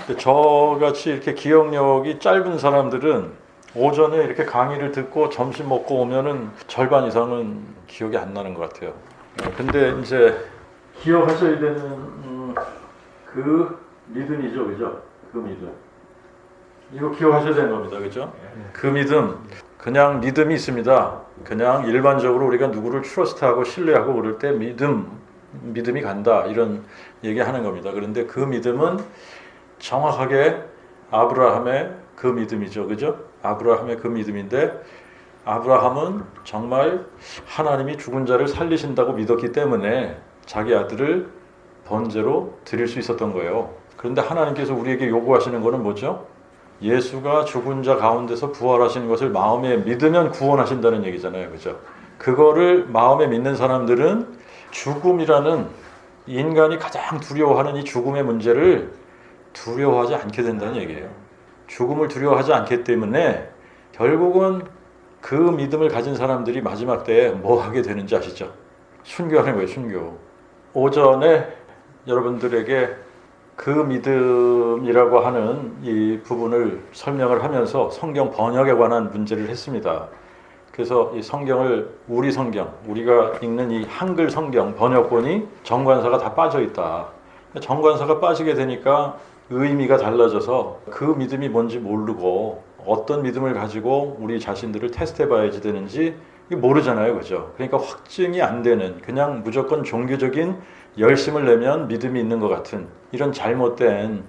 근데 저같이 이렇게 기억력이 짧은 사람들은 오전에 이렇게 강의를 듣고 점심 먹고 오면은 절반 이상은 기억이 안 나는 것 같아요. 근데 이제 기억하셔야 되는 그 믿음이죠, 그죠? 그 믿음. 이거 기억하셔야 되는 겁니다, 그죠? 그 믿음, 그냥 믿음이 있습니다. 그냥 일반적으로 우리가 누구를 트러스트하고 신뢰하고 그럴 때 믿음이 간다 이런 얘기하는 겁니다. 그런데 그 믿음은 정확하게 아브라함의 그 믿음이죠, 그죠? 아브라함의 그 믿음인데 아브라함은 정말 하나님이 죽은 자를 살리신다고 믿었기 때문에 자기 아들을 번제로 드릴 수 있었던 거예요. 그런데 하나님께서 우리에게 요구하시는 것은 뭐죠? 예수가 죽은 자 가운데서 부활하신 것을 마음에 믿으면 구원하신다는 얘기잖아요, 그죠? 그거를 마음에 믿는 사람들은 죽음이라는 인간이 가장 두려워하는 이 죽음의 문제를 두려워하지 않게 된다는 얘기예요. 죽음을 두려워하지 않기 때문에 결국은 그 믿음을 가진 사람들이 마지막 때에 뭐 하게 되는지 아시죠? 순교하는 거예요, 순교. 오전에 여러분들에게 그 믿음이라고 하는 이 부분을 설명을 하면서 성경 번역에 관한 문제를 했습니다. 그래서 이 성경을 우리 성경, 우리가 읽는 이 한글 성경 번역본이 정관사가 다 빠져 있다. 정관사가 빠지게 되니까 의미가 달라져서 그 믿음이 뭔지 모르고 어떤 믿음을 가지고 우리 자신들을 테스트해 봐야지 되는지 모르잖아요, 그죠? 그러니까 확증이 안 되는 그냥 무조건 종교적인 열심을 내면 믿음이 있는 것 같은 이런 잘못된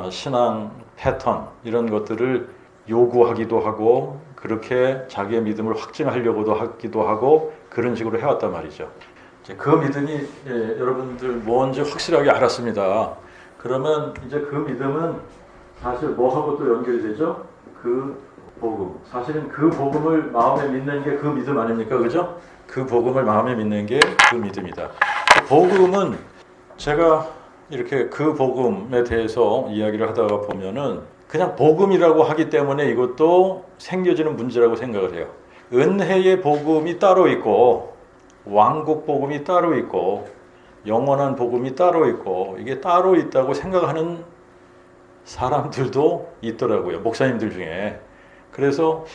신앙 패턴 이런 것들을 요구하기도 하고 그렇게 자기의 믿음을 확증하려고도 하기도 하고 그런 식으로 해왔단 말이죠. 그 믿음이 여러분들 뭔지 확실하게 알았습니다. 그러면 이제 그 믿음은 사실 뭐하고 또 연결이 되죠? 그 복음. 사실은 그 복음을 마음에 믿는 게 그 믿음 아닙니까? 그죠? 그 복음을 마음에 믿는 게 그 믿음이다. 복음은 제가 이렇게 그 복음에 대해서 이야기를 하다가 보면은 그냥 복음이라고 하기 때문에 이것도 생겨지는 문제라고 생각을 해요. 은혜의 복음이 따로 있고 왕국 복음이 따로 있고 영원한 복음이 따로 있고 이게 따로 있다고 생각하는 사람들도 있더라고요. 목사님들 중에. 그래서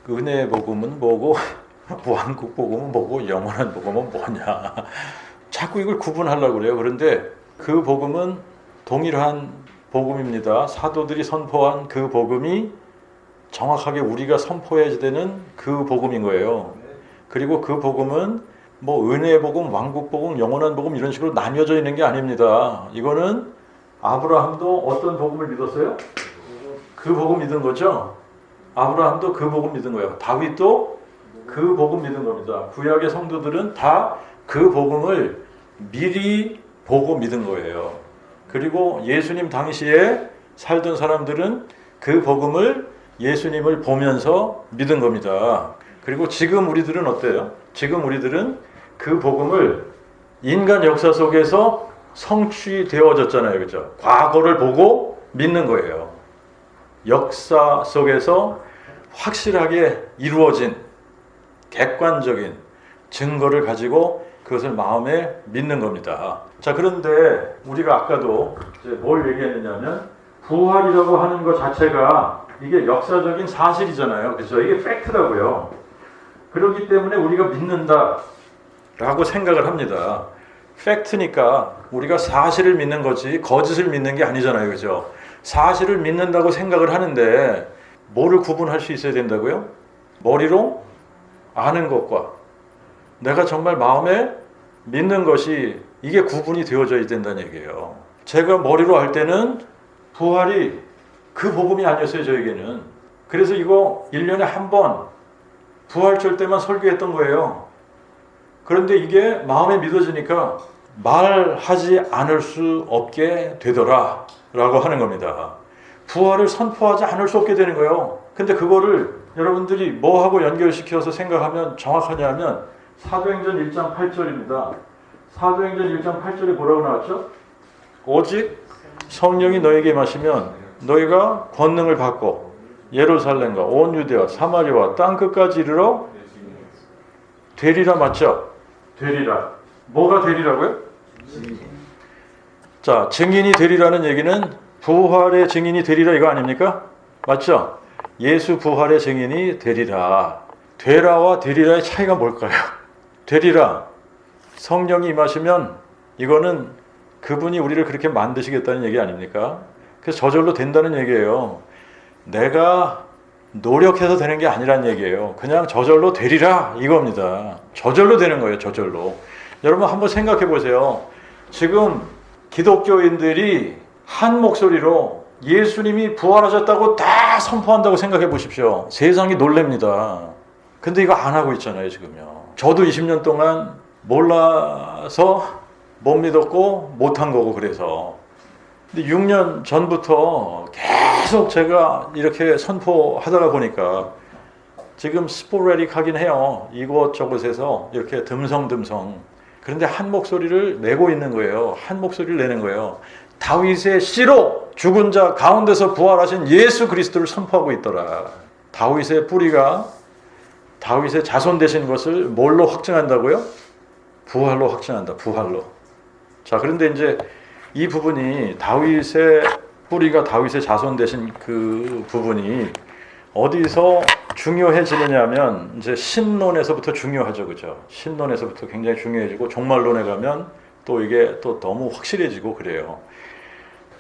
은혜의 복음은 뭐고 왕국 복음은 뭐고 영원한 복음은 뭐냐. 자꾸 이걸 구분하려고 그래요. 그런데 그 복음은 동일한 복음입니다. 사도들이 선포한 그 복음이 정확하게 우리가 선포해야 되는 그 복음인 거예요. 그리고 그 복음은 뭐 은혜의 복음, 왕국 복음, 영원한 복음 이런 식으로 나뉘어져 있는 게 아닙니다. 이거는 아브라함도 어떤 복음을 믿었어요? 그 복음 믿은 거죠. 아브라함도 그 복음 믿은 거예요. 다윗도 그 복음 믿은 겁니다. 구약의 성도들은 다 그 복음을 미리 보고 믿은 거예요. 그리고 예수님 당시에 살던 사람들은 그 복음을 예수님을 보면서 믿은 겁니다. 그리고 지금 우리들은 어때요? 지금 우리들은 그 복음을 인간 역사 속에서 성취되어졌잖아요. 그죠? 과거를 보고 믿는 거예요. 역사 속에서 확실하게 이루어진 객관적인 증거를 가지고 그것을 마음에 믿는 겁니다. 자, 그런데 우리가 아까도 이제 뭘 얘기했느냐면 부활이라고 하는 것 자체가 이게 역사적인 사실이잖아요. 그렇죠? 이게 팩트라고요. 그렇기 때문에 우리가 믿는다라고 생각을 합니다. 팩트니까 우리가 사실을 믿는 거지 거짓을 믿는 게 아니잖아요. 그렇죠? 사실을 믿는다고 생각을 하는데 뭐를 구분할 수 있어야 된다고요? 머리로 아는 것과 내가 정말 마음에 믿는 것이 이게 구분이 되어져야 된다는 얘기예요. 제가 머리로 할 때는 부활이 그 복음이 아니었어요, 저에게는. 그래서 이거 1년에 한 번 부활절 때만 설교했던 거예요. 그런데 이게 마음에 믿어지니까 말하지 않을 수 없게 되더라 라고 하는 겁니다. 부활을 선포하지 않을 수 없게 되는 거예요. 근데 그거를 여러분들이 뭐하고 연결시켜서 생각하면 정확하냐 하면 사도행전 1장 8절입니다. 사도행전 1장 8절에 뭐라고 나왔죠? 오직 성령이 너에게 임하시면 너희가 권능을 받고 예루살렘과 온 유대와 사마리아와 땅끝까지 이르러 되리라. 맞죠? 되리라. 뭐가 되리라고요? 자, 증인이 되리라는 얘기는 부활의 증인이 되리라 이거 아닙니까? 맞죠? 예수 부활의 증인이 되리라. 되라와 되리라의 차이가 뭘까요? 되리라. 성령이 임하시면 이거는 그분이 우리를 그렇게 만드시겠다는 얘기 아닙니까? 그래서 저절로 된다는 얘기예요. 내가 노력해서 되는 게 아니란 얘기예요. 그냥 저절로 되리라 이겁니다. 저절로 되는 거예요. 저절로. 여러분 한번 생각해 보세요. 지금 기독교인들이 한 목소리로 예수님이 부활하셨다고 다 선포한다고 생각해 보십시오. 세상이 놀랍니다. 근데 이거 안 하고 있잖아요, 지금요. 저도 20년 동안 몰라서 못 믿었고 못한 거고 그래서. 근데 6년 전부터 계속 제가 이렇게 선포하다가 보니까 지금 스포레릭하긴 해요. 이곳저곳에서 이렇게 듬성듬성. 그런데 한 목소리를 내고 있는 거예요. 한 목소리를 내는 거예요. 다윗의 씨로 죽은 자 가운데서 부활하신 예수 그리스도를 선포하고 있더라. 다윗의 뿌리가 다윗의 자손 되신 것을 뭘로 확증한다고요? 부활로 확증한다. 부활로. 자, 그런데 이제 이 부분이 다윗의 뿌리가 다윗의 자손 되신 그 부분이 어디서 중요해지느냐면 이제 신론에서부터 중요하죠, 그죠? 신론에서부터 굉장히 중요해지고 종말론에 가면 또 이게 또 너무 확실해지고 그래요.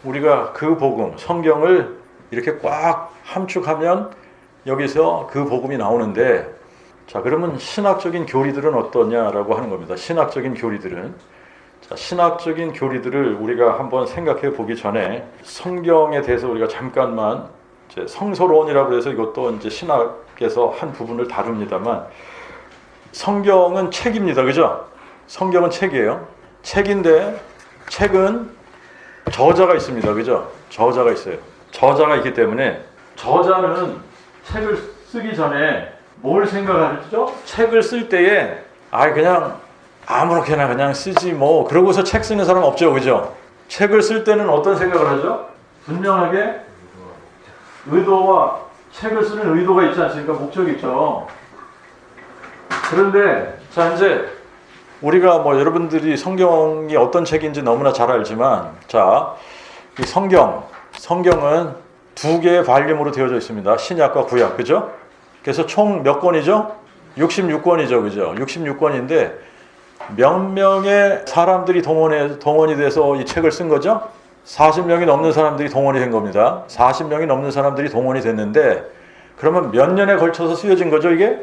우리가 그 복음, 성경을 이렇게 꽉 함축하면 여기서 그 복음이 나오는데, 자, 그러면 신학적인 교리들은 어떠냐라고 하는 겁니다. 신학적인 교리들은. 자, 신학적인 교리들을 우리가 한번 생각해 보기 전에 성경에 대해서 우리가 잠깐만 이제 성서론이라고 해서 이것도 이제 신학에서 한 부분을 다룹니다만 성경은 책입니다. 그죠? 성경은 책이에요. 책인데 책은 저자가 있습니다. 그죠? 저자가 있어요. 저자가 있기 때문에 저자는 책을 쓰기 전에 뭘 생각하죠? 책을 쓸 때에 그냥 아무렇게나 그냥 쓰지 뭐 그러고서 책 쓰는 사람 없죠. 그죠? 책을 쓸 때는 어떤 생각을 하죠? 분명하게 의도와 책을 쓰는 의도가 있지 않습니까? 목적이 있죠. 그런데 자 이제 우리가 뭐 여러분들이 성경이 어떤 책인지 너무나 잘 알지만 자, 이 성경은 두 개의 발림으로 되어져 있습니다. 신약과 구약. 그죠? 그래서 총 몇 권이죠? 66권이죠. 그죠? 66권인데 몇 명의 사람들이 동원이 돼서 이 책을 쓴 거죠? 40명이 넘는 사람들이 동원이 된 겁니다. 40명이 넘는 사람들이 동원이 됐는데 그러면 몇 년에 걸쳐서 쓰여진 거죠, 이게?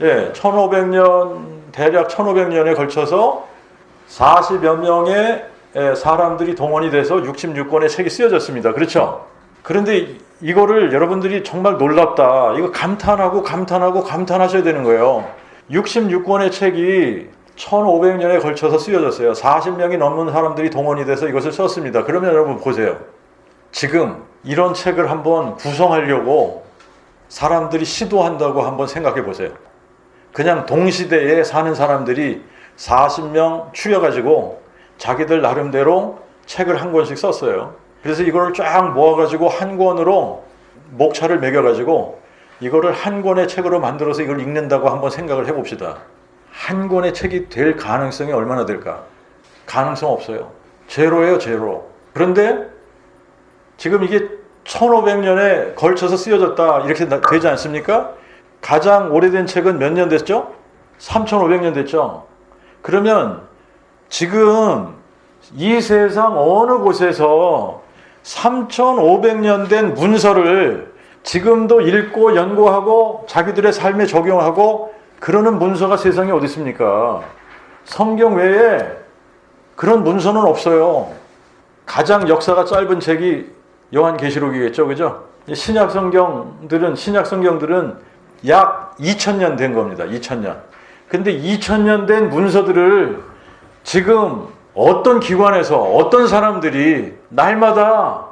예, 1500년, 대략 1500년에 걸쳐서 40여 명의 사람들이 동원이 돼서 66권의 책이 쓰여졌습니다. 그렇죠? 그런데 이거를 여러분들이 정말 놀랍다. 이거 감탄하셔야 되는 거예요. 66권의 책이 1500년에 걸쳐서 쓰여졌어요. 40명이 넘는 사람들이 동원이 돼서 이것을 썼습니다. 그러면 여러분 보세요. 지금 이런 책을 한번 구성하려고 사람들이 시도한다고 한번 생각해 보세요. 그냥 동시대에 사는 사람들이 40명 추려가지고 자기들 나름대로 책을 한 권씩 썼어요. 그래서 이거를 쫙 모아가지고 한 권으로 목차를 매겨가지고 이거를 한 권의 책으로 만들어서 이걸 읽는다고 한번 생각을 해봅시다. 한 권의 책이 될 가능성이 얼마나 될까? 가능성 없어요. 제로예요, 제로. 그런데 지금 이게 1500년에 걸쳐서 쓰여졌다 이렇게 되지 않습니까? 가장 오래된 책은 몇 년 됐죠? 3500년 됐죠? 그러면 지금 이 세상 어느 곳에서 3500년 된 문서를 지금도 읽고 연구하고 자기들의 삶에 적용하고 그러는 문서가 세상에 어디 있습니까? 성경 외에 그런 문서는 없어요. 가장 역사가 짧은 책이 요한계시록이겠죠, 그죠? 신약 성경들은 약 2000년 된 겁니다. 2000년. 근데 2000년 된 문서들을 지금 어떤 기관에서 어떤 사람들이 날마다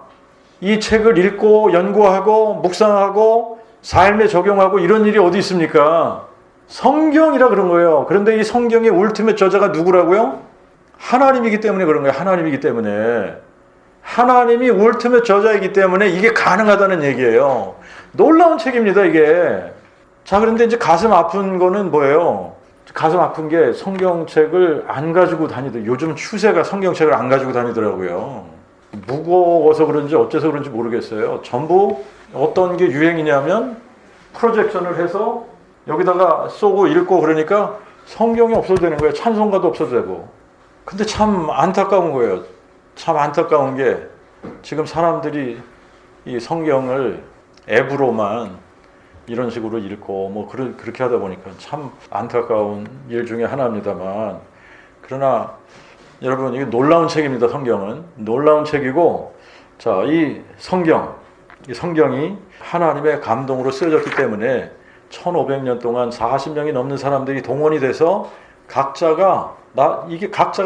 이 책을 읽고 연구하고 묵상하고 삶에 적용하고 이런 일이 어디 있습니까? 성경이라 그런 거예요. 그런데 이 성경의 울티메트 저자가 누구라고요? 하나님이기 때문에 그런 거예요. 하나님이기 때문에. 하나님이 울티메트 저자이기 때문에 이게 가능하다는 얘기예요. 놀라운 책입니다, 이게. 자, 그런데 이제 가슴 아픈 거는 뭐예요? 가슴 아픈 게 성경책을 안 가지고 다니더라고요. 요즘 추세가 성경책을 안 가지고 다니더라고요. 무거워서 그런지 어째서 그런지 모르겠어요. 전부 어떤 게 유행이냐면 프로젝션을 해서 여기다가 쏘고 읽고 그러니까 성경이 없어도 되는 거예요. 찬송가도 없어도 되고. 근데 참 안타까운 거예요. 참 안타까운 게 지금 사람들이 이 성경을 앱으로만 이런 식으로 읽고 뭐 그렇게 하다 보니까 참 안타까운 일 중에 하나입니다만, 그러나 여러분 이게 놀라운 책입니다. 성경은 놀라운 책이고, 자, 이 성경이 하나님의 감동으로 쓰여졌기 때문에 1500년 동안 40명이 넘는 사람들이 동원이 돼서 각자가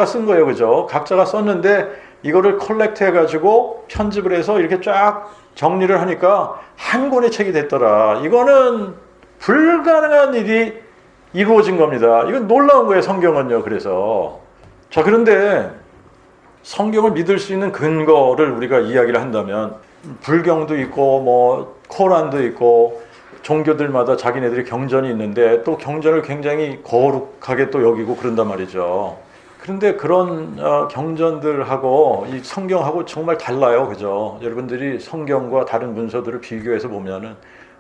쓴 거예요. 그죠? 각자가 썼는데 이거를 컬렉트 해가지고 편집을 해서 이렇게 쫙 정리를 하니까 한 권의 책이 됐더라. 이거는 불가능한 일이 이루어진 겁니다. 이건 놀라운 거예요. 성경은요. 그래서 자, 그런데 성경을 믿을 수 있는 근거를 우리가 이야기를 한다면 불경도 있고 뭐 코란도 있고 종교들마다 자기네들이 경전이 있는데 또 경전을 굉장히 거룩하게 또 여기고 그런단 말이죠. 그런데 그런 경전들하고 이 성경하고 정말 달라요. 그죠? 여러분들이 성경과 다른 문서들을 비교해서 보면은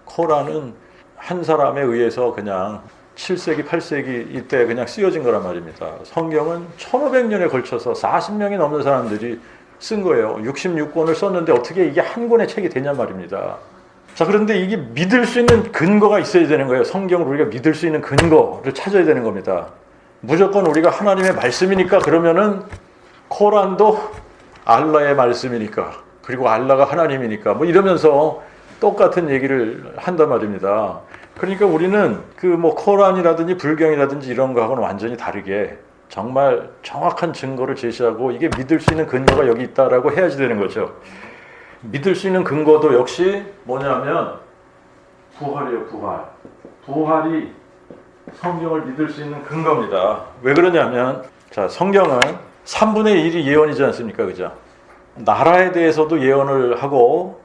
코란은 한 사람에 의해서 그냥 7세기, 8세기 이때 그냥 쓰여진 거란 말입니다. 성경은 1500년에 걸쳐서 40명이 넘는 사람들이 쓴 거예요. 66권을 썼는데 어떻게 이게 한 권의 책이 되냐 말입니다. 자, 그런데 이게 믿을 수 있는 근거가 있어야 되는 거예요. 성경을 우리가 믿을 수 있는 근거를 찾아야 되는 겁니다. 무조건 우리가 하나님의 말씀이니까 그러면은 코란도 알라의 말씀이니까, 그리고 알라가 하나님이니까 뭐 이러면서 똑같은 얘기를 한단 말입니다. 그러니까 우리는 그 뭐 코란이라든지 불경이라든지 이런 거하고는 완전히 다르게 정말 정확한 증거를 제시하고 이게 믿을 수 있는 근거가 여기 있다라고 해야지 되는 거죠. 믿을 수 있는 근거도 역시 뭐냐면 부활이에요. 부활이 성경을 믿을 수 있는 근거입니다. 왜 그러냐면, 자, 성경은 3분의 1이 예언이지 않습니까? 그죠? 나라에 대해서도 예언을 하고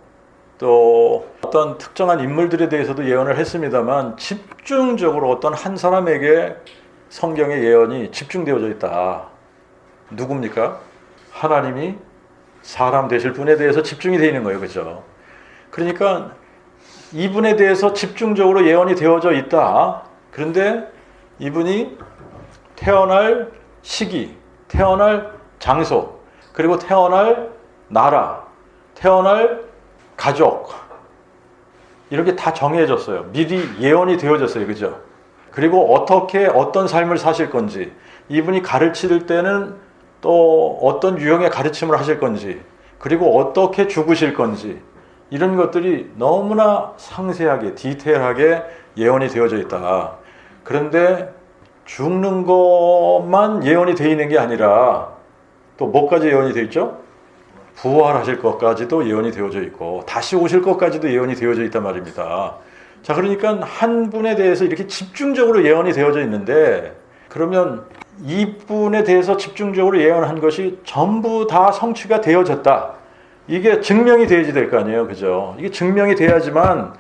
또 어떤 특정한 인물들에 대해서도 예언을 했습니다만 집중적으로 어떤 한 사람에게 성경의 예언이 집중되어져 있다. 누굽니까? 하나님이 사람 되실 분에 대해서 집중이 되어 있는 거예요. 그죠? 그러니까 이분에 대해서 집중적으로 예언이 되어져 있다. 그런데 이분이 태어날 시기, 태어날 장소, 그리고 태어날 나라, 태어날 가족, 이렇게 다 정해졌어요. 미리 예언이 되어졌어요. 그죠? 그리고 어떻게 어떤 삶을 사실 건지, 이분이 가르칠 때는 또 어떤 유형의 가르침을 하실 건지, 그리고 어떻게 죽으실 건지, 이런 것들이 너무나 상세하게 디테일하게 예언이 되어져 있다. 그런데 죽는 것만 예언이 되어 있는 게 아니라 또 뭐까지 예언이 되어 있죠? 부활하실 것까지도 예언이 되어져 있고 다시 오실 것까지도 예언이 되어져 있단 말입니다. 자, 그러니까 한 분에 대해서 이렇게 집중적으로 예언이 되어져 있는데, 그러면 이분에 대해서 집중적으로 예언한 것이 전부 다 성취가 되어졌다. 이게 증명이 돼야지 될 거 아니에요. 그죠? 이게 증명이 돼야지만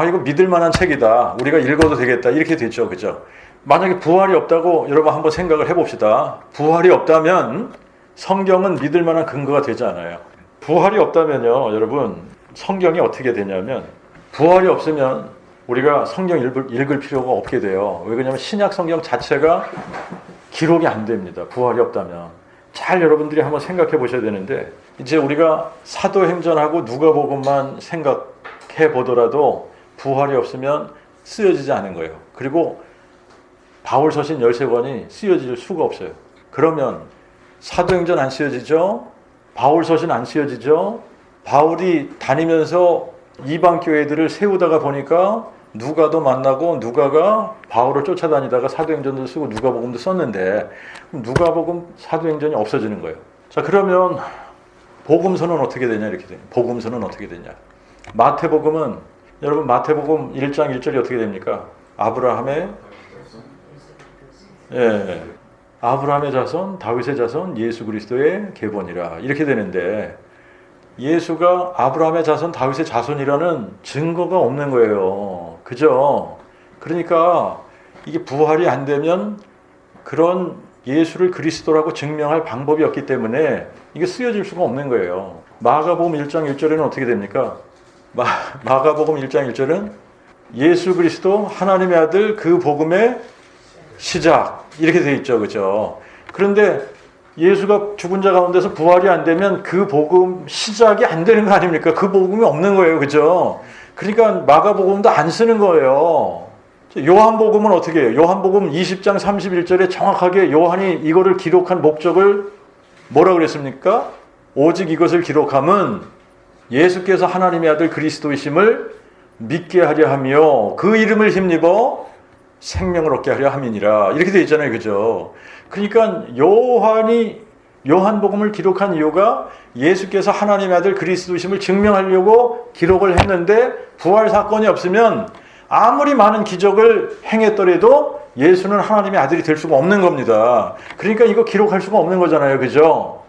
이거 믿을 만한 책이다. 우리가 읽어도 되겠다. 이렇게 되죠. 그죠? 만약에 부활이 없다고 여러분 한번 생각을 해봅시다. 부활이 없다면 성경은 믿을 만한 근거가 되지 않아요. 부활이 없다면요, 여러분, 성경이 어떻게 되냐면, 부활이 없으면 우리가 성경 읽을 필요가 없게 돼요. 왜 그러냐면 신약 성경 자체가 기록이 안 됩니다. 부활이 없다면. 잘 여러분들이 한번 생각해 보셔야 되는데, 이제 우리가 사도행전하고 누가복음만 생각해 보더라도 부활이 없으면 쓰여지지 않은 거예요. 그리고 바울서신 13권이 쓰여질 수가 없어요. 그러면 사도행전 안 쓰여지죠? 바울서신 안 쓰여지죠? 바울이 다니면서 이방 교회들을 세우다가 보니까 누가도 만나고 누가가 바울을 쫓아다니다가 사도행전도 쓰고 누가복음도 썼는데 누가복음, 사도행전이 없어지는 거예요. 자, 그러면 복음서는 어떻게 되냐 이렇게 돼요. 복음서는 어떻게 되냐? 마태복음은, 여러분 마태복음 1장 1절이 어떻게 됩니까? 아브라함의 자손, 다윗의 자손, 예수 그리스도의 계본이라 이렇게 되는데, 예수가 아브라함의 자손, 다윗의 자손이라는 증거가 없는 거예요. 그죠? 그러니까 이게 부활이 안 되면 그런 예수를 그리스도라고 증명할 방법이 없기 때문에 이게 쓰여질 수가 없는 거예요. 마가복음 1장 1절에는 어떻게 됩니까? 마가복음 1장 1절은 예수 그리스도 하나님의 아들 그 복음의 시작 이렇게 돼 있죠. 그죠? 그런데 예수가 죽은 자 가운데서 부활이 안 되면 그 복음 시작이 안 되는 거 아닙니까? 그 복음이 없는 거예요. 그죠? 그러니까 마가복음도 안 쓰는 거예요. 요한복음은 어떻게 해요? 요한복음 20장 31절에 정확하게 요한이 이거를 기록한 목적을 뭐라 그랬습니까? 오직 이것을 기록함은 예수께서 하나님의 아들 그리스도이심을 믿게 하려 하며 그 이름을 힘입어 생명을 얻게 하려 함이니라. 이렇게 되어 있잖아요. 그죠? 그러니까 요한복음을 기록한 이유가 예수께서 하나님의 아들 그리스도이심을 증명하려고 기록을 했는데 부활 사건이 없으면 아무리 많은 기적을 행했더라도 예수는 하나님의 아들이 될 수가 없는 겁니다. 그러니까 이거 기록할 수가 없는 거잖아요. 그죠?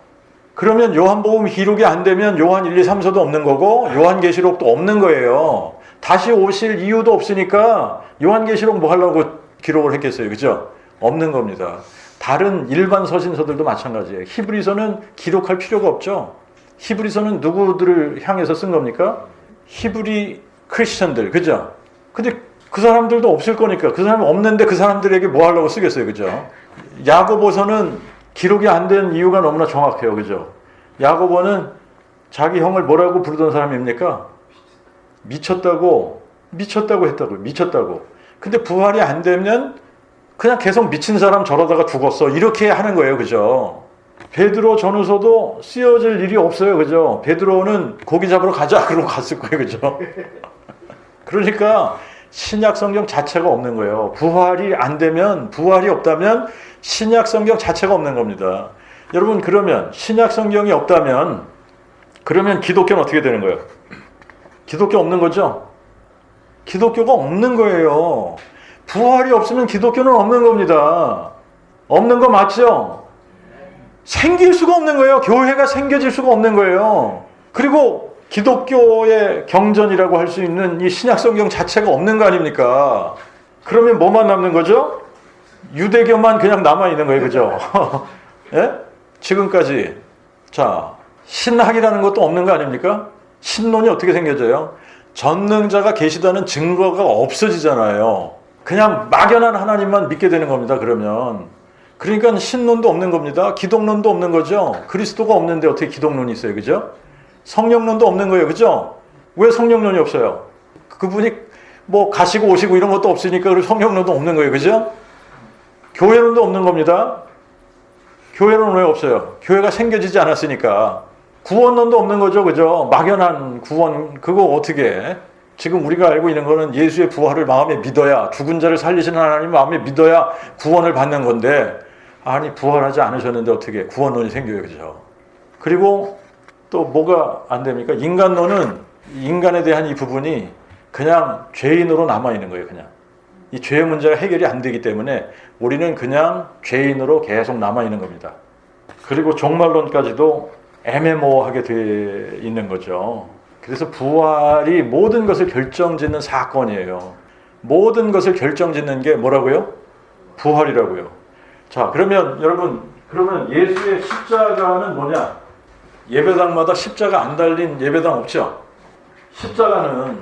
그러면 요한복음 기록이 안 되면 요한 1, 2, 3서도 없는 거고 요한계시록도 없는 거예요. 다시 오실 이유도 없으니까 요한계시록 뭐 하려고 기록을 했겠어요. 그죠? 없는 겁니다. 다른 일반 서신서들도 마찬가지예요. 히브리서는 기록할 필요가 없죠. 히브리서는 누구들을 향해서 쓴 겁니까? 히브리 크리스천들. 그죠? 근데 그 사람들도 없을 거니까 그 사람이 없는데 그 사람들에게 뭐 하려고 쓰겠어요. 그죠? 야고보서는 기록이 안 된 이유가 너무나 정확해요. 그죠? 야고보는 자기 형을 뭐라고 부르던 사람입니까? 미쳤다고 했다고요. 미쳤다고. 근데 부활이 안 되면 그냥 계속 미친 사람 저러다가 죽었어. 이렇게 하는 거예요. 그죠? 베드로 전후서도 쓰여질 일이 없어요. 그죠? 베드로는 고기 잡으러 가자. 그러고 갔을 거예요. 그죠? 그러니까 신약 성경 자체가 없는 거예요. 부활이 안 되면, 부활이 없다면 신약 성경 자체가 없는 겁니다. 여러분, 그러면 신약 성경이 없다면 그러면 기독교는 어떻게 되는 거예요? 기독교 없는 거죠? 기독교가 없는 거예요. 부활이 없으면 기독교는 없는 겁니다. 없는 거 맞죠? 생길 수가 없는 거예요. 교회가 생겨질 수가 없는 거예요. 그리고 기독교의 경전이라고 할 수 있는 이 신약 성경 자체가 없는 거 아닙니까? 그러면 뭐만 남는 거죠? 유대교만 그냥 남아있는 거예요. 그죠? 예? 지금까지. 자, 신학이라는 것도 없는 거 아닙니까? 신론이 어떻게 생겨져요? 전능자가 계시다는 증거가 없어지잖아요. 그냥 막연한 하나님만 믿게 되는 겁니다. 그러면. 그러니까 신론도 없는 겁니다. 기독론도 없는 거죠. 그리스도가 없는데 어떻게 기독론이 있어요. 그죠? 성령론도 없는 거예요. 그죠? 왜 성령론이 없어요? 그분이 뭐 가시고 오시고 이런 것도 없으니까 성령론도 없는 거예요. 그죠? 교회론도 없는 겁니다. 교회론은 왜 없어요? 교회가 생겨지지 않았으니까. 구원론도 없는 거죠. 그죠? 막연한 구원, 그거 어떻게 해? 지금 우리가 알고 있는 거는 예수의 부활을 마음에 믿어야, 죽은 자를 살리시는 하나님 마음에 믿어야 구원을 받는 건데, 아니, 부활하지 않으셨는데 어떻게 구원론이 생겨요. 그죠? 그리고 또 뭐가 안 됩니까? 인간론은 인간에 대한 이 부분이 그냥 죄인으로 남아있는 거예요. 그냥. 이 죄의 문제가 해결이 안 되기 때문에 우리는 그냥 죄인으로 계속 남아있는 겁니다. 그리고 종말론까지도 애매모호하게 돼 있는 거죠. 그래서 부활이 모든 것을 결정짓는 사건이에요. 모든 것을 결정짓는 게 뭐라고요? 부활이라고요. 자, 그러면 여러분, 그러면 예수의 십자가는 뭐냐? 예배당마다 십자가 안 달린 예배당 없죠? 십자가는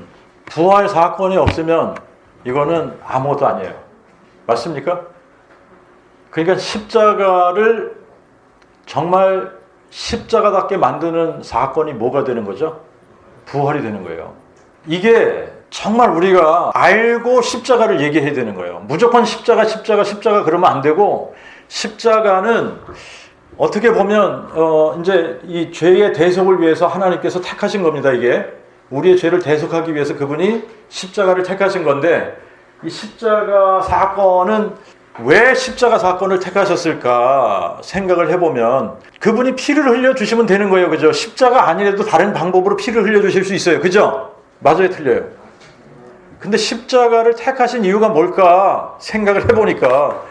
부활 사건이 없으면 이거는 아무것도 아니에요. 맞습니까? 그러니까 십자가를 정말 십자가답게 만드는 사건이 뭐가 되는 거죠? 부활이 되는 거예요. 이게 정말 우리가 알고 십자가를 얘기해야 되는 거예요. 무조건 십자가 그러면 안 되고, 십자가는 어떻게 보면 이제 이 죄의 대속을 위해서 하나님께서 택하신 겁니다. 이게 우리의 죄를 대속하기 위해서 그분이 십자가를 택하신 건데, 이 십자가 사건은 왜 십자가 사건을 택하셨을까 생각을 해보면 그분이 피를 흘려주시면 되는 거예요. 그죠? 십자가 아니라도 다른 방법으로 피를 흘려주실 수 있어요. 그죠? 맞아요? 틀려요? 근데 십자가를 택하신 이유가 뭘까 생각을 해보니까,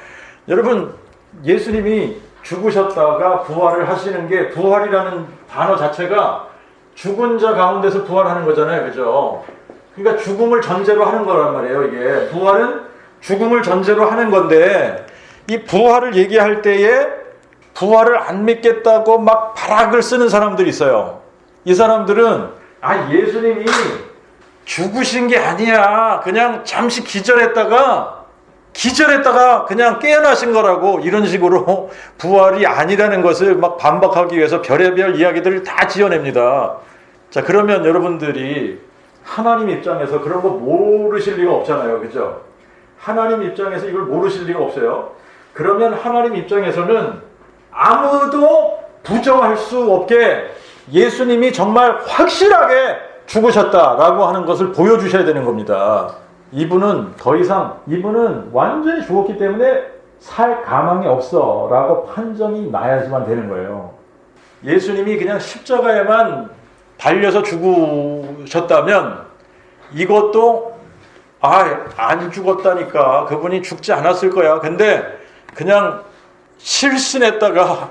여러분, 예수님이 죽으셨다가 부활을 하시는 게, 부활이라는 단어 자체가 죽은 자 가운데서 부활하는 거잖아요. 그죠? 그러니까 죽음을 전제로 하는 거란 말이에요. 이게 부활은 죽음을 전제로 하는 건데, 이 부활을 얘기할 때에 부활을 안 믿겠다고 막 발악을 쓰는 사람들이 있어요. 이 사람들은 예수님이 죽으신 게 아니야. 그냥 잠시 기절했다가 그냥 깨어나신 거라고, 이런 식으로 부활이 아니라는 것을 막 반박하기 위해서 별의별 이야기들을 다 지어냅니다. 자, 그러면 여러분들이 하나님 입장에서 그런 거 모르실 리가 없잖아요. 그죠? 하나님 입장에서 이걸 모르실 리가 없어요. 그러면 하나님 입장에서는 아무도 부정할 수 없게 예수님이 정말 확실하게 죽으셨다라고 하는 것을 보여주셔야 되는 겁니다. 이분은 완전히 죽었기 때문에 살 가망이 없어 라고 판정이 나야지만 되는 거예요. 예수님이 그냥 십자가에만 달려서 죽으셨다면 이것도 안 죽었다니까, 그분이 죽지 않았을 거야. 근데 그냥 실신했다가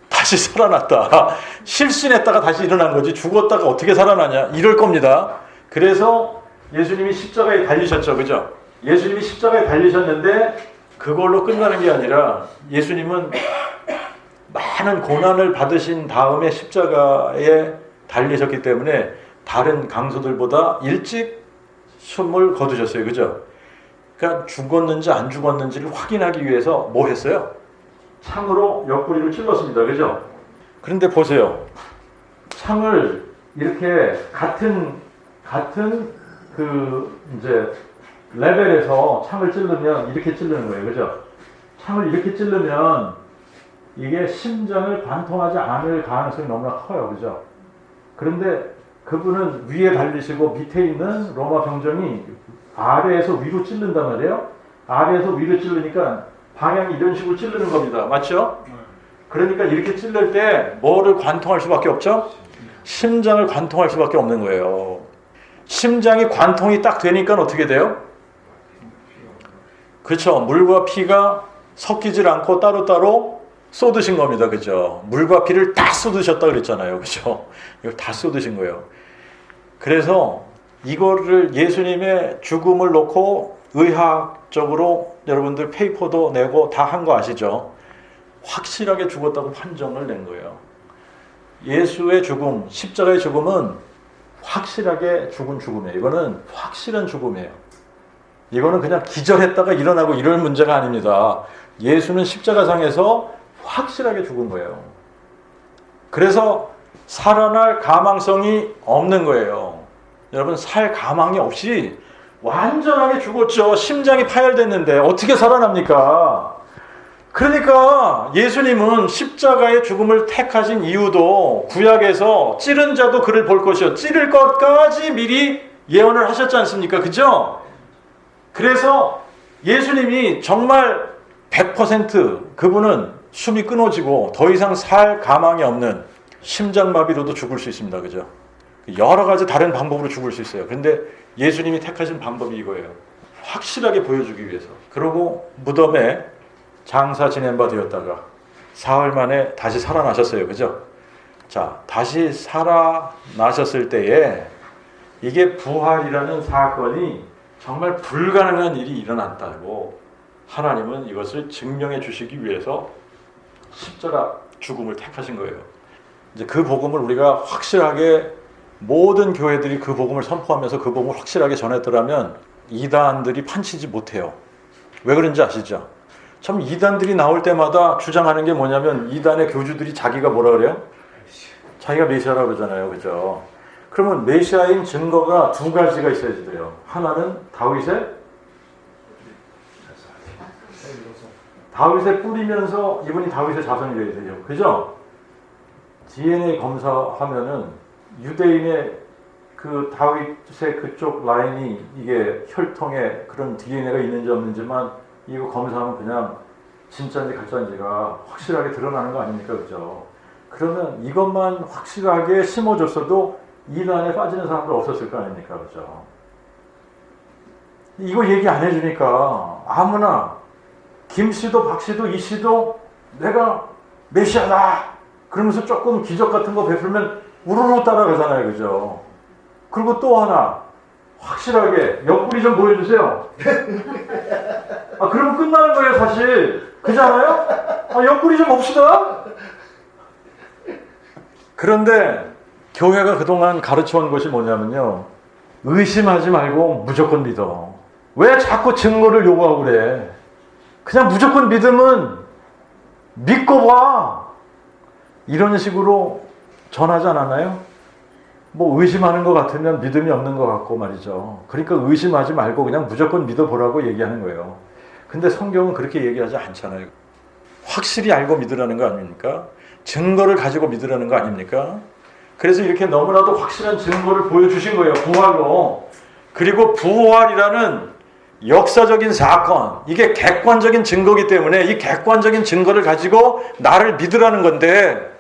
다시 살아났다, 실신했다가 다시 일어난 거지, 죽었다가 어떻게 살아나냐, 이럴 겁니다. 그래서 예수님이 십자가에 달리셨죠. 그죠? 예수님이 십자가에 달리셨는데 그걸로 끝나는 게 아니라 예수님은 많은 고난을 받으신 다음에 십자가에 달리셨기 때문에 다른 강도들보다 일찍 숨을 거두셨어요. 그죠? 그러니까 죽었는지 안 죽었는지를 확인하기 위해서 뭐 했어요? 창으로 옆구리를 찔렀습니다. 그죠? 그런데 보세요. 창을 이렇게 같은 이제 레벨에서 창을 찌르면 이렇게 찌르는 거예요. 그죠? 창을 이렇게 찌르면 이게 심장을 관통하지 않을 가능성이 너무나 커요. 그죠? 그런데 그분은 위에 달리시고 밑에 있는 로마 병정이 아래에서 위로 찌른단 말이에요. 아래에서 위로 찌르니까 방향이 이런 식으로 찌르는 겁니다. 맞죠? 그러니까 이렇게 찌를 때 뭐를 관통할 수밖에 없죠? 심장을 관통할 수밖에 없는 거예요. 심장이 관통이 딱 되니까 어떻게 돼요? 그렇죠. 물과 피가 섞이질 않고 따로따로 쏟으신 겁니다. 그죠? 물과 피를 다 쏟으셨다 그랬잖아요. 그죠? 이걸 다 쏟으신 거예요. 그래서 이거를 예수님의 죽음을 놓고 의학적으로 여러분들 페이퍼도 내고 다 한 거 아시죠? 확실하게 죽었다고 판정을 낸 거예요. 예수의 죽음, 십자가의 죽음은 확실하게 죽은 죽음이에요. 이거는 확실한 죽음이에요. 이거는 그냥 기절했다가 일어나고 이럴 문제가 아닙니다. 예수는 십자가상에서 확실하게 죽은 거예요. 그래서 살아날 가망성이 없는 거예요. 여러분, 살 가망이 없이 완전하게 죽었죠. 심장이 파열됐는데 어떻게 살아납니까? 그러니까 예수님은 십자가의 죽음을 택하신 이유도 구약에서 찌른 자도 그를 볼 것이요, 찌를 것까지 미리 예언을 하셨지 않습니까? 그죠? 그래서 예수님이 정말 100% 그분은 숨이 끊어지고 더 이상 살 가망이 없는 심장마비로도 죽을 수 있습니다. 그죠? 여러 가지 다른 방법으로 죽을 수 있어요. 그런데 예수님이 택하신 방법이 이거예요. 확실하게 보여주기 위해서. 그리고 무덤에 장사 지낸 바 되었다가 사흘 만에 다시 살아나셨어요. 그죠? 자, 다시 살아나셨을 때에 이게 부활이라는 사건이 정말 불가능한 일이 일어났다고 하나님은 이것을 증명해 주시기 위해서 십자가 죽음을 택하신 거예요. 이제 그 복음을 우리가 확실하게 모든 교회들이 그 복음을 선포하면서 그 복음을 확실하게 전했더라면 이단들이 판치지 못해요. 왜 그런지 아시죠? 참 이단들이 나올 때마다 주장하는 게 뭐냐면 이단의 교주들이 자기가 뭐라 그래요? 자기가 메시아라고 그러잖아요. 그죠? 그러면 메시아인 증거가 두 가지가 있어야지 돼요. 하나는 다윗에 뿌리면서 이분이 다윗의 자손이 되어야 돼요. 그죠? DNA 검사하면은 유대인의 그 다윗의 그쪽 라인이 이게 혈통에 그런 DNA가 있는지 없는지만 이거 검사하면 그냥 진짜인지 가짜인지가 확실하게 드러나는 거 아닙니까? 그죠? 그러면 이것만 확실하게 심어줬어도 이단에 빠지는 사람들 없었을 거 아닙니까? 그죠? 이거 얘기 안 해주니까 아무나 김씨도 박씨도 이씨도 내가 메시아다 그러면서 조금 기적 같은 거 베풀면 우르르 따라가잖아요. 그죠? 그리고 또 하나 확실하게 옆구리 좀 보여주세요. 그러면 끝나는 거예요. 사실 그렇잖아요? 옆구리 좀 봅시다. 그런데 교회가 그동안 가르쳐온 것이 뭐냐면요. 의심하지 말고 무조건 믿어. 왜 자꾸 증거를 요구하고 그래? 그냥 무조건 믿으면 믿고 봐. 이런 식으로 전하지 않았나요? 뭐 의심하는 것 같으면 믿음이 없는 것 같고 말이죠. 그러니까 의심하지 말고 그냥 무조건 믿어보라고 얘기하는 거예요. 근데 성경은 그렇게 얘기하지 않잖아요. 확실히 알고 믿으라는 거 아닙니까? 증거를 가지고 믿으라는 거 아닙니까? 그래서 이렇게 너무나도 확실한 증거를 보여주신 거예요. 부활로. 그리고 부활이라는 역사적인 사건, 이게 객관적인 증거이기 때문에 이 객관적인 증거를 가지고 나를 믿으라는 건데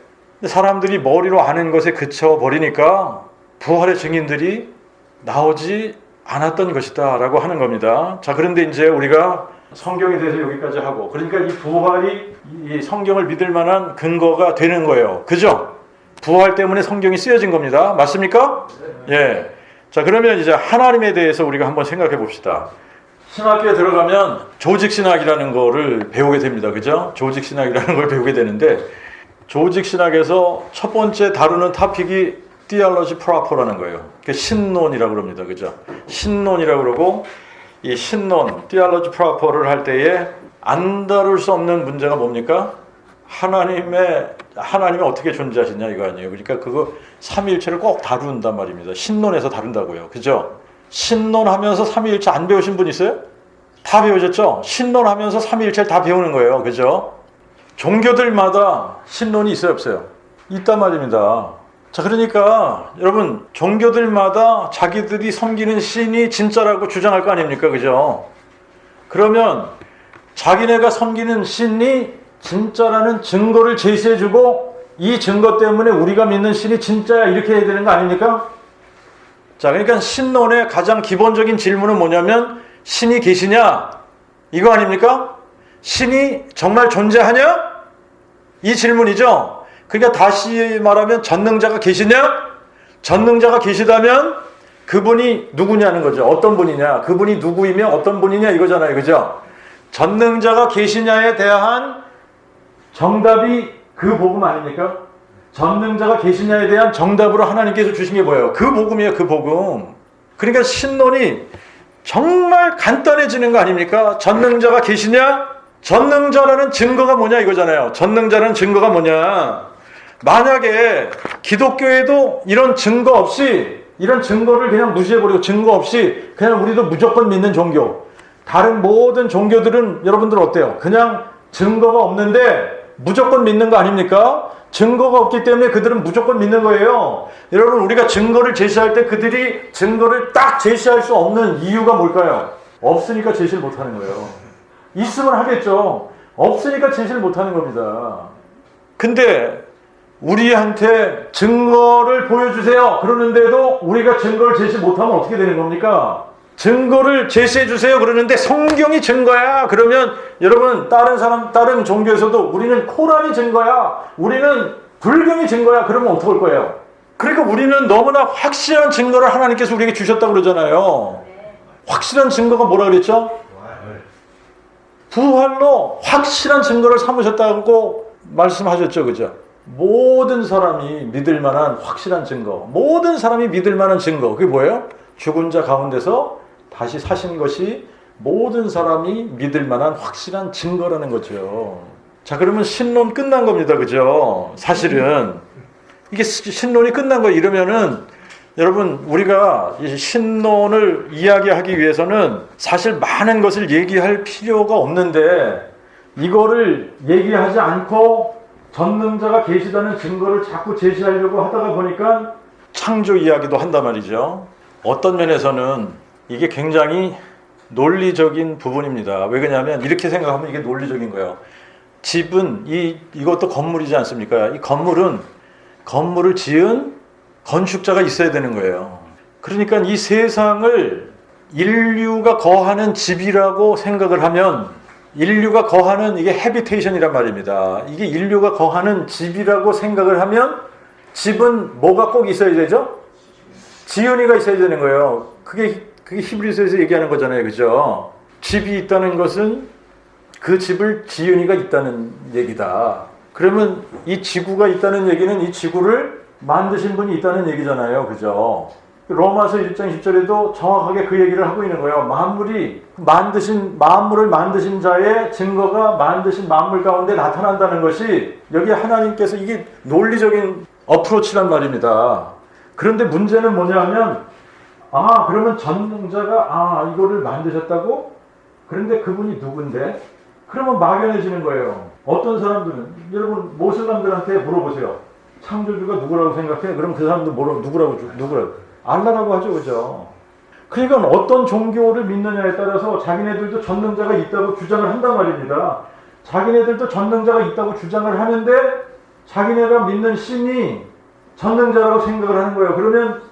사람들이 머리로 아는 것에 그쳐버리니까 부활의 증인들이 나오지 않았던 것이다 라고 하는 겁니다. 자, 그런데 이제 우리가 성경에 대해서 여기까지 하고, 그러니까 이 부활이 이 성경을 믿을 만한 근거가 되는 거예요. 그죠? 부활 때문에 성경이 쓰여진 겁니다. 맞습니까? 예. 자, 그러면 이제 하나님에 대해서 우리가 한번 생각해 봅시다. 신학교에 들어가면 조직신학이라는 거를 배우게 됩니다. 그죠? 조직신학이라는 걸 배우게 되는데, 조직신학에서 첫 번째 다루는 토픽이 theology proper라는 거예요. 그게 신론이라고 그럽니다. 그죠? 신론이라고 그러고, 이 신론, theology proper를 할 때에 안 다룰 수 없는 문제가 뭡니까? 하나님이 어떻게 존재하시냐 이거 아니에요. 그러니까 그거 삼위일체를 꼭 다룬단 말입니다. 신론에서 다룬다고요. 그죠? 신론하면서 삼위일체 안 배우신 분 있어요? 다 배우셨죠? 신론하면서 삼위일체를 다 배우는 거예요. 그죠? 종교들마다 신론이 있어요, 없어요? 있단 말입니다. 자, 그러니까 여러분 종교들마다 자기들이 섬기는 신이 진짜라고 주장할 거 아닙니까? 그죠? 그러면 자기네가 섬기는 신이 진짜라는 증거를 제시해주고 이 증거 때문에 우리가 믿는 신이 진짜야 이렇게 해야 되는 거 아닙니까? 자, 그러니까 신론의 가장 기본적인 질문은 뭐냐면 신이 계시냐? 이거 아닙니까? 신이 정말 존재하냐? 이 질문이죠. 그러니까 다시 말하면 전능자가 계시냐? 전능자가 계시다면 그분이 누구냐는 거죠. 어떤 분이냐? 그분이 누구이며 어떤 분이냐 이거잖아요. 그죠? 전능자가 계시냐에 대한 정답이 그 복음 아닙니까? 전능자가 계시냐에 대한 정답으로 하나님께서 주신 게 뭐예요? 그 복음이에요. 그 복음. 그러니까 신론이 정말 간단해지는 거 아닙니까? 전능자가 계시냐? 전능자라는 증거가 뭐냐 이거잖아요. 전능자라는 증거가 뭐냐? 만약에 기독교에도 이런 증거 없이, 이런 증거를 그냥 무시해버리고 증거 없이 그냥 우리도 무조건 믿는 종교, 다른 모든 종교들은 여러분들 어때요? 그냥 증거가 없는데 무조건 믿는 거 아닙니까? 증거가 없기 때문에 그들은 무조건 믿는 거예요. 여러분, 우리가 증거를 제시할 때 그들이 증거를 딱 제시할 수 없는 이유가 뭘까요? 없으니까 제시를 못하는 거예요. 있으면 하겠죠. 없으니까 제시를 못하는 겁니다. 근데 우리한테 증거를 보여주세요 그러는데도 우리가 증거를 제시 못하면 어떻게 되는 겁니까? 증거를 제시해 주세요 그러는데 성경이 증거야 그러면 여러분 다른 종교에서도 우리는 코란이 증거야, 우리는 불경이 증거야 그러면 어떡할 거예요? 그러니까 우리는 너무나 확실한 증거를 하나님께서 우리에게 주셨다고 그러잖아요. 확실한 증거가 뭐라 그랬죠? 부활로 확실한 증거를 삼으셨다고 말씀하셨죠. 그죠? 모든 사람이 믿을 만한 확실한 증거, 모든 사람이 믿을 만한 증거, 그게 뭐예요? 죽은 자 가운데서 다시 사신 것이 모든 사람이 믿을 만한 확실한 증거라는 거죠. 자, 그러면 신론 끝난 겁니다. 그죠? 사실은 이게 신론이 끝난 거예요. 이러면은 여러분, 우리가 이 신론을 이야기하기 위해서는 사실 많은 것을 얘기할 필요가 없는데 이거를 얘기하지 않고 전능자가 계시다는 증거를 자꾸 제시하려고 하다가 보니까 창조 이야기도 한단 말이죠. 어떤 면에서는 이게 굉장히 논리적인 부분입니다. 왜 그러냐면 이렇게 생각하면 이게 논리적인 거예요. 집은 이것도 건물이지 않습니까? 이 건물을 지은 건축자가 있어야 되는 거예요. 그러니까 이 세상을 인류가 거하는 집이라고 생각을 하면 인류가 거하는 이게 해비테이션이란 말입니다. 이게 인류가 거하는 집이라고 생각을 하면 집은 뭐가 꼭 있어야 되죠? 지은이가 있어야 되는 거예요. 그게 히브리서에서 얘기하는 거잖아요. 그죠? 집이 있다는 것은 그 집을 지은이가 있다는 얘기다. 그러면 이 지구가 있다는 얘기는 이 지구를 만드신 분이 있다는 얘기잖아요. 그죠? 로마서 1장 10절에도 정확하게 그 얘기를 하고 있는 거예요. 만물을 만드신 자의 증거가 만드신 만물 가운데 나타난다는 것이 여기 하나님께서 이게 논리적인 어프로치란 말입니다. 그런데 문제는 뭐냐면 그러면 전능자가 이거를 만드셨다고? 그런데 그분이 누군데? 그러면 막연해지는 거예요. 어떤 사람들은 여러분 모슬람들한테 물어보세요. 창조주가 누구라고 생각해? 그럼 그 사람들 누구라고? 알라라고 하죠. 그죠? 그러니까 어떤 종교를 믿느냐에 따라서 자기네들도 전능자가 있다고 주장을 한단 말입니다. 자기네들도 전능자가 있다고 주장을 하는데 자기네가 믿는 신이 전능자라고 생각을 하는 거예요. 그러면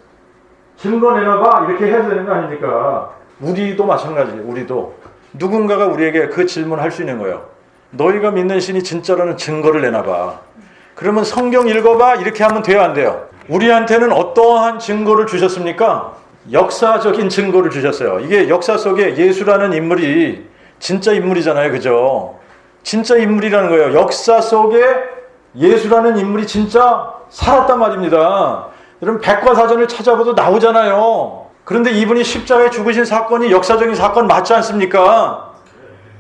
증거 내놔봐 이렇게 해야 되는 거 아닙니까? 우리도 마찬가지예요. 우리도 누군가가 우리에게 그 질문을 할 수 있는 거예요. 너희가 믿는 신이 진짜라는 증거를 내놔봐. 그러면 성경 읽어봐 이렇게 하면 돼요, 안 돼요? 우리한테는 어떠한 증거를 주셨습니까? 역사적인 증거를 주셨어요. 이게 역사 속에 예수라는 인물이 진짜 인물이잖아요. 그죠? 진짜 인물이라는 거예요. 역사 속에 예수라는 인물이 진짜 살았단 말입니다. 여러분 백과사전을 찾아봐도 나오잖아요. 그런데 이분이 십자가에 죽으신 사건이 역사적인 사건 맞지 않습니까?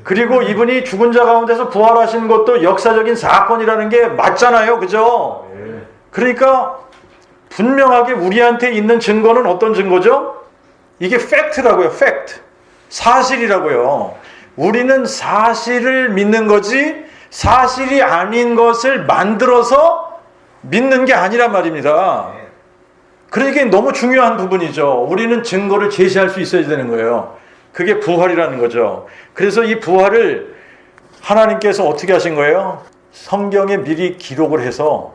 그리고 이분이 죽은 자 가운데서 부활하신 것도 역사적인 사건이라는 게 맞잖아요. 그죠? 그러니까 분명하게 우리한테 있는 증거는 어떤 증거죠? 이게 팩트라고요. 팩트. 사실이라고요. 우리는 사실을 믿는 거지 사실이 아닌 것을 만들어서 믿는 게 아니란 말입니다. 그러니까 너무 중요한 부분이죠. 우리는 증거를 제시할 수 있어야 되는 거예요. 그게 부활이라는 거죠. 그래서 이 부활을 하나님께서 어떻게 하신 거예요? 성경에 미리 기록을 해서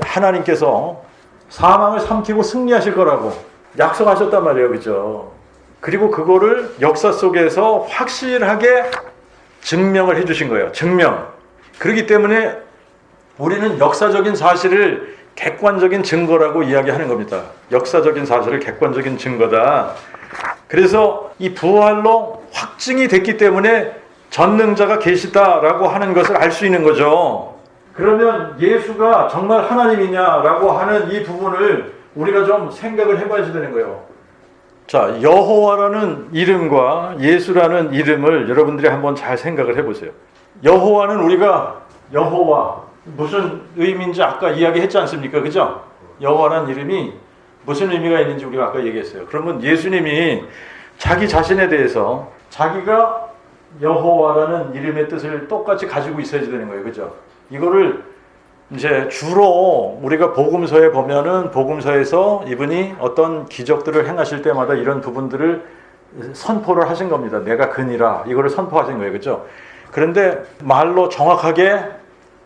하나님께서 사망을 삼키고 승리하실 거라고 약속하셨단 말이에요. 그죠? 그리고 그거를 역사 속에서 확실하게 증명을 해주신 거예요. 증명. 그렇기 때문에 우리는 역사적인 사실을 객관적인 증거라고 이야기하는 겁니다. 역사적인 사실을 객관적인 증거다. 그래서 이 부활로 확증이 됐기 때문에 전능자가 계시다라고 하는 것을 알 수 있는 거죠. 그러면 예수가 정말 하나님이냐라고 하는 이 부분을 우리가 좀 생각을 해봐야 되는 거예요. 자, 여호와라는 이름과 예수라는 이름을 여러분들이 한번 잘 생각을 해보세요. 여호와는 우리가 여호와 무슨 의미인지 아까 이야기했지 않습니까? 그죠? 여호와라는 이름이 무슨 의미가 있는지 우리가 아까 얘기했어요. 그러면 예수님이 자기 자신에 대해서 자기가 여호와라는 이름의 뜻을 똑같이 가지고 있어야 되는 거예요. 그죠? 이거를 이제 주로 우리가 복음서에 보면은 복음서에서 이분이 어떤 기적들을 행하실 때마다 이런 부분들을 선포를 하신 겁니다. 내가 그니라 이거를 선포하신 거예요. 그죠? 그런데 말로 정확하게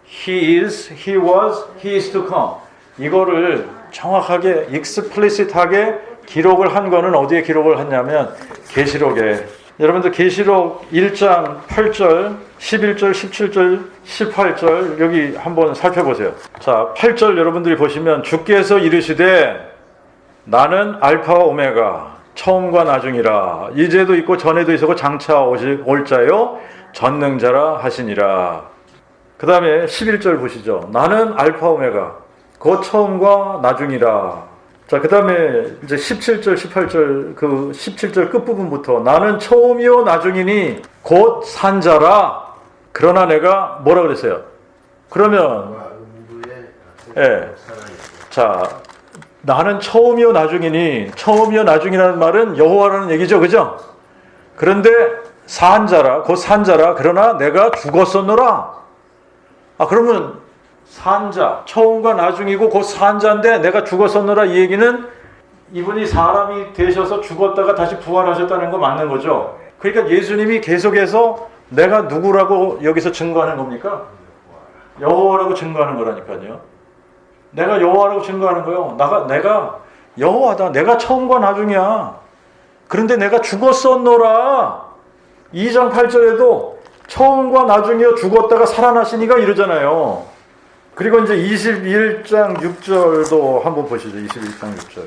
He is, He was, He is to come 이거를 정확하게 explicit하게 기록을 한 거는 어디에 기록을 했냐면 계시록에. 여러분들 계시록 1장 8절, 11절, 17절, 18절 여기 한번 살펴보세요. 자, 8절 여러분들이 보시면 주께서 이르시되 나는 알파와 오메가 처음과 나중이라 이제도 있고 전에도 있었고 장차 올 자요 전능자라 하시니라. 그 다음에 11절 보시죠. 나는 알파 오메가 곧 처음과 나중이라. 자, 그 다음에 이제 17절, 18절, 그 17절 끝부분부터 나는 처음이요 나중이니 곧 산자라. 그러나 내가 뭐라 그랬어요? 그러면, 자, 나는 처음이요 나중이니, 처음이요 나중이라는 말은 여호와라는 얘기죠. 그죠? 그런데 산자라, 곧 산자라. 그러나 내가 죽었었노라. 그러면 산자, 처음과 나중이고 곧 산자인데 내가 죽었었노라 이 얘기는 이분이 사람이 되셔서 죽었다가 다시 부활하셨다는 거 맞는 거죠. 그러니까 예수님이 계속해서 내가 누구라고 여기서 증거하는 겁니까? 여호와라고 증거하는 거라니까요. 내가 여호와라고 증거하는 거예요. 내가 여호와다. 내가 처음과 나중이야. 그런데 내가 죽었었노라. 2장 8절에도 처음과 나중이요 죽었다가 살아나시니가 이러잖아요. 그리고 이제 21장 6절도 한번 보시죠. 21장 6절.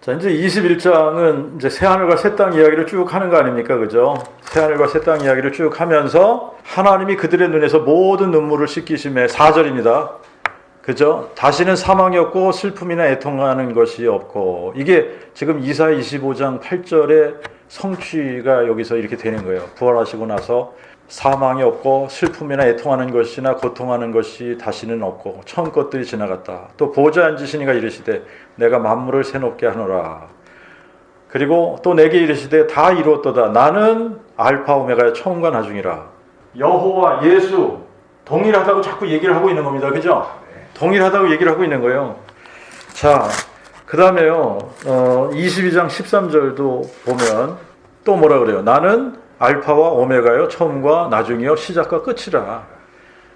자, 이제 21장은 이제 새하늘과 새 땅 이야기를 쭉 하는 거 아닙니까? 그죠? 새하늘과 새 땅 이야기를 쭉 하면서 하나님이 그들의 눈에서 모든 눈물을 씻기심에 4절입니다. 그죠? 다시는 사망이 없고 슬픔이나 애통하는 것이 없고, 이게 지금 이사야 25장 8절의 성취가 여기서 이렇게 되는 거예요. 부활하시고 나서 사망이 없고 슬픔이나 애통하는 것이나 고통하는 것이 다시는 없고 처음 것들이 지나갔다. 또 보좌에 앉으시니가 이르시되 내가 만물을 새롭게 하노라. 그리고 또 내게 이르시되 다 이루었도다. 나는 알파 오메가의 처음과 나중이라. 여호와 예수 동일하다고 자꾸 얘기를 하고 있는 겁니다. 그죠? 동일하다고 얘기를 하고 있는 거예요. 자, 그 다음에요. 22장 13절도 보면 또 뭐라 그래요? 나는 알파와 오메가요, 처음과 나중이요, 시작과 끝이라.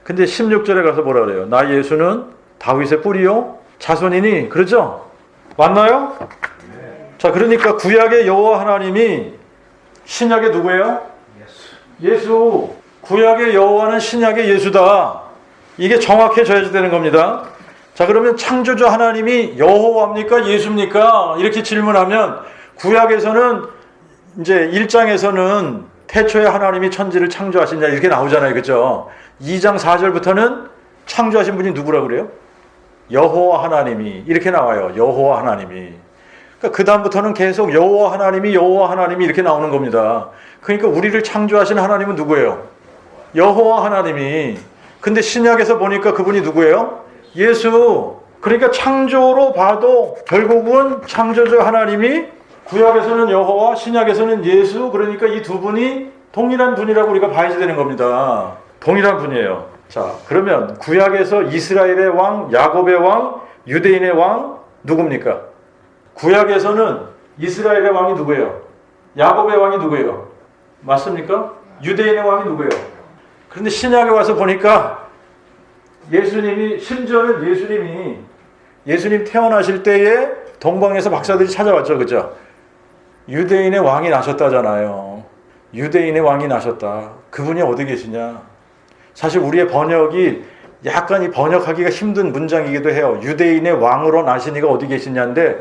근데 16절에 가서 뭐라 그래요? 나 예수는 다윗의 뿌리요, 자손이니. 그러죠? 맞나요? 자, 그러니까 구약의 여호와 하나님이 신약의 누구예요? 예수. 구약의 여호와는 신약의 예수다. 이게 정확해져야 되는 겁니다. 자, 그러면 창조주 하나님이 여호와입니까? 예수입니까? 이렇게 질문하면 구약에서는 이제 1장에서는 태초에 하나님이 천지를 창조하시냐 이렇게 나오잖아요. 그죠? 2장 4절부터는 창조하신 분이 누구라고 그래요? 여호와 하나님이 이렇게 나와요. 여호와 하나님이. 그러니까 그 다음부터는 계속 여호와 하나님이 이렇게 나오는 겁니다. 그러니까 우리를 창조하신 하나님은 누구예요? 여호와 하나님이. 근데 신약에서 보니까 그분이 누구예요? 예수. 그러니까 창조로 봐도 결국은 창조주 하나님이, 구약에서는 여호와, 신약에서는 예수. 그러니까 이 두 분이 동일한 분이라고 우리가 봐야 되는 겁니다. 동일한 분이에요. 자, 그러면 구약에서 이스라엘의 왕, 야곱의 왕, 유대인의 왕 누굽니까? 구약에서는 이스라엘의 왕이 누구예요? 야곱의 왕이 누구예요? 맞습니까? 유대인의 왕이 누구예요? 그런데 신약에 와서 보니까 예수님이, 심지어는 예수님 태어나실 때에 동방에서 박사들이 찾아왔죠. 그죠? 유대인의 왕이 나셨다잖아요. 유대인의 왕이 나셨다. 그분이 어디 계시냐? 사실 우리의 번역이 약간 이 번역하기가 힘든 문장이기도 해요. 유대인의 왕으로 나신 이가 어디 계시냐인데,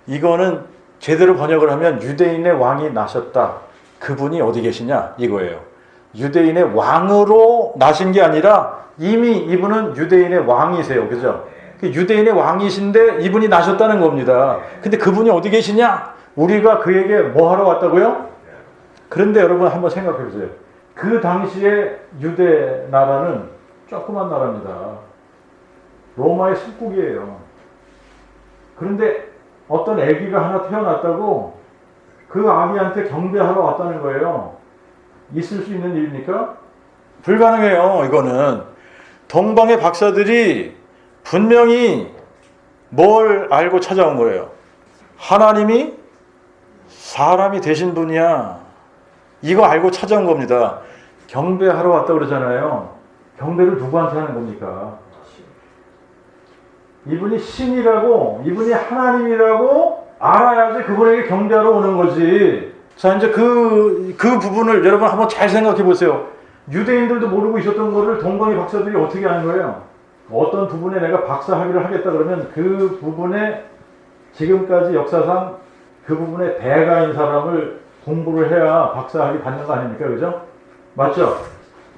이거는 제대로 번역을 하면 유대인의 왕이 나셨다. 그분이 어디 계시냐? 이거예요. 유대인의 왕으로 나신 게 아니라 이미 이분은 유대인의 왕이세요. 그죠? 유대인의 왕이신데 이분이 나셨다는 겁니다. 근데 그분이 어디 계시냐? 우리가 그에게 뭐 하러 왔다고요? 그런데 여러분 한번 생각해 보세요. 그 당시에 유대 나라는 조그만 나라입니다. 로마의 속국이에요. 그런데 어떤 아기가 하나 태어났다고 그 아기한테 경배하러 왔다는 거예요. 있을 수 있는 일입니까? 불가능해요. 이거는 동방의 박사들이 분명히 뭘 알고 찾아온 거예요. 하나님이 사람이 되신 분이야. 이거 알고 찾아온 겁니다. 경배하러 왔다 그러잖아요. 경배를 누구한테 하는 겁니까? 이분이 신이라고, 이분이 하나님이라고 알아야지 그분에게 경배하러 오는 거지. 자, 이제 그 부분을 여러분 한번 잘 생각해 보세요. 유대인들도 모르고 있었던 거를 동방의 박사들이 어떻게 하는 거예요? 어떤 부분에 내가 박사 학위를 하겠다 그러면 그 부분에 지금까지 역사상 그 부분에 대가인 사람을 공부를 해야 박사 학위 받는 거 아닙니까? 그죠? 맞죠?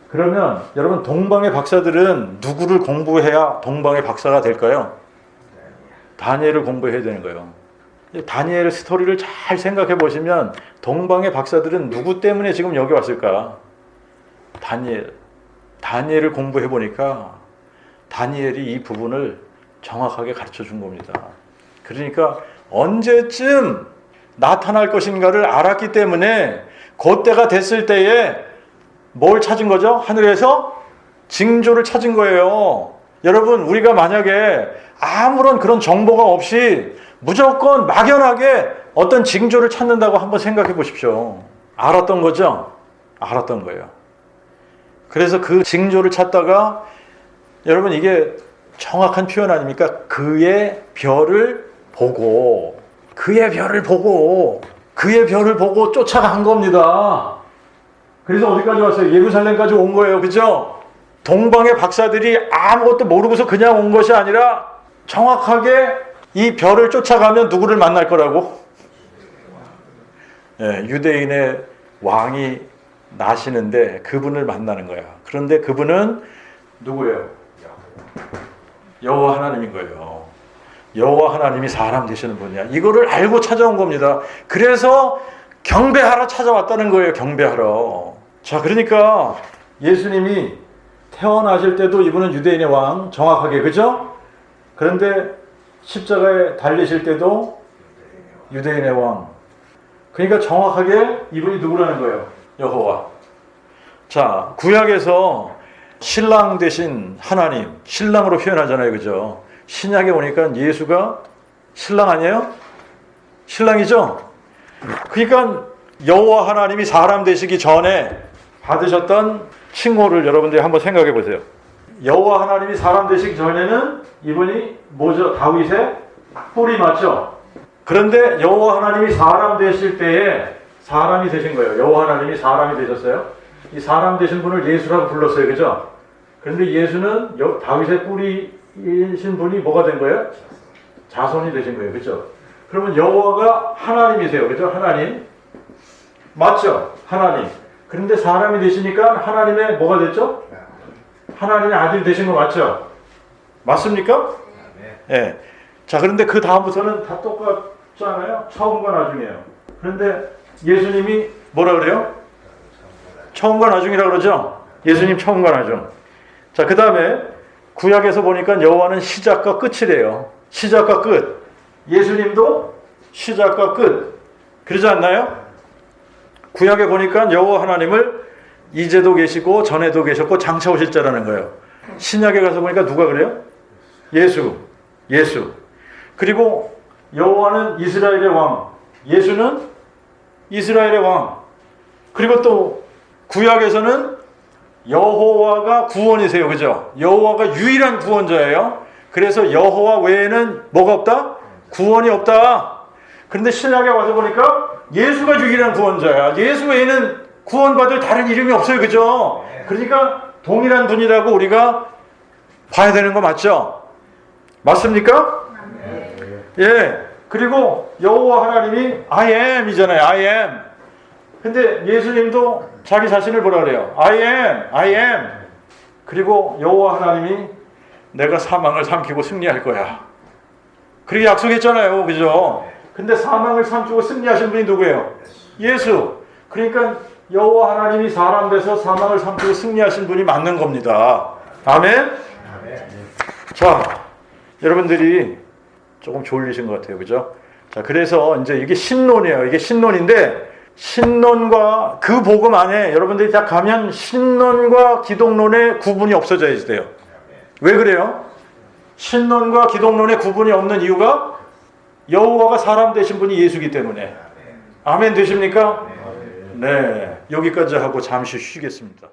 그러면 여러분 동방의 박사들은 누구를 공부해야 동방의 박사가 될까요? 다니엘을 공부해야 되는 거예요. 다니엘 스토리를 잘 생각해 보시면 동방의 박사들은 누구 때문에 지금 여기 왔을까? 다니엘을 공부해 보니까 다니엘이 이 부분을 정확하게 가르쳐 준 겁니다. 그러니까 언제쯤 나타날 것인가를 알았기 때문에 그때가 됐을 때에 뭘 찾은 거죠? 하늘에서 징조를 찾은 거예요. 여러분, 우리가 만약에 아무런 그런 정보가 없이 무조건 막연하게 어떤 징조를 찾는다고 한번 생각해 보십시오. 알았던 거죠? 알았던 거예요. 그래서 그 징조를 찾다가 여러분 이게 정확한 표현 아닙니까? 그의 별을 보고 쫓아간 겁니다. 그래서 어디까지 왔어요? 예루살렘까지 온 거예요. 그죠? 동방의 박사들이 아무것도 모르고서 그냥 온 것이 아니라 정확하게 이 별을 쫓아가면 누구를 만날 거라고? 네, 유대인의 왕이 나시는데 그분을 만나는 거야. 그런데 그분은 누구예요? 여호와 하나님인 거예요. 여호와 하나님이 사람 되시는 분이야. 이거를 알고 찾아온 겁니다. 그래서 경배하러 찾아왔다는 거예요. 경배하러. 자, 그러니까 예수님이 태어나실 때도 이분은 유대인의 왕, 정확하게, 그죠? 그런데 십자가에 달리실 때도 유대인의 왕. 그러니까 정확하게 이분이 누구라는 거예요? 여호와. 자, 구약에서 신랑 되신 하나님, 신랑으로 표현하잖아요, 그죠? 신약에 오니까 예수가 신랑 아니에요? 신랑이죠? 그러니까 여호와 하나님이 사람 되시기 전에 받으셨던 칭호를 여러분들이 한번 생각해 보세요. 여호와 하나님이 사람 되시기 전에는 이분이 뭐죠? 다윗의 뿌리 맞죠? 그런데 여호와 하나님이 사람 되실 때에 사람이 되신 거예요. 여호와 하나님이 사람이 되셨어요. 이 사람 되신 분을 예수라고 불렀어요. 그죠? 그런데 예수는 다윗의 뿌리이신 분이 뭐가 된 거예요? 자손이 되신 거예요. 그죠? 그러면 여호와가 하나님이세요. 그죠? 하나님. 맞죠? 하나님. 그런데 사람이 되시니까 하나님의 뭐가 됐죠? 하나님의 아들이 되신 거 맞죠? 맞습니까? 네. 자, 그런데 그 다음부터는 다 똑같잖아요. 처음과 나중이에요. 그런데 예수님이 뭐라 그래요? 처음과 나중이라 그러죠? 예수님 처음과 나중. 자, 그 다음에 구약에서 보니까 여호와는 시작과 끝이래요. 시작과 끝. 예수님도 시작과 끝. 그러지 않나요? 구약에 보니까 여호와 하나님을 이제도 계시고 전에도 계셨고 장차 오실 자라는 거예요. 신약에 가서 보니까 누가 그래요? 예수. 그리고 여호와는 이스라엘의 왕. 예수는 이스라엘의 왕. 그리고 또 구약에서는 여호와가 구원이세요. 그죠? 여호와가 유일한 구원자예요. 그래서 여호와 외에는 뭐가 없다? 구원이 없다. 그런데 신약에 와서 보니까 예수가 유일한 구원자야. 예수 외에는 구원받을 다른 이름이 없어요. 그죠? 그러니까 동일한 분이라고 우리가 봐야 되는 거 맞죠? 맞습니까? 예. 그리고 여호와 하나님이 I am 이잖아요. I am. 근데 예수님도 자기 자신을 뭐라 그래요? I am. 그리고 여호와 하나님이 내가 사망을 삼키고 승리할 거야. 그렇게 약속했잖아요. 그죠? 근데 사망을 삼키고 승리하신 분이 누구예요? 예수. 그러니까 여호와 하나님이 사람 돼서 사망을 삼키고 승리하신 분이 맞는 겁니다. 아멘? 자, 여러분들이 조금 졸리신 것 같아요. 그죠? 자, 그래서 이제 이게 신론이에요. 이게 신론인데 신론과 그 복음 안에 여러분들이 다 가면 신론과 기독론의 구분이 없어져야 돼요. 왜 그래요? 신론과 기독론의 구분이 없는 이유가 여호와가 사람 되신 분이 예수이기 때문에. 아멘 되십니까? 네. 여기까지 하고 잠시 쉬겠습니다.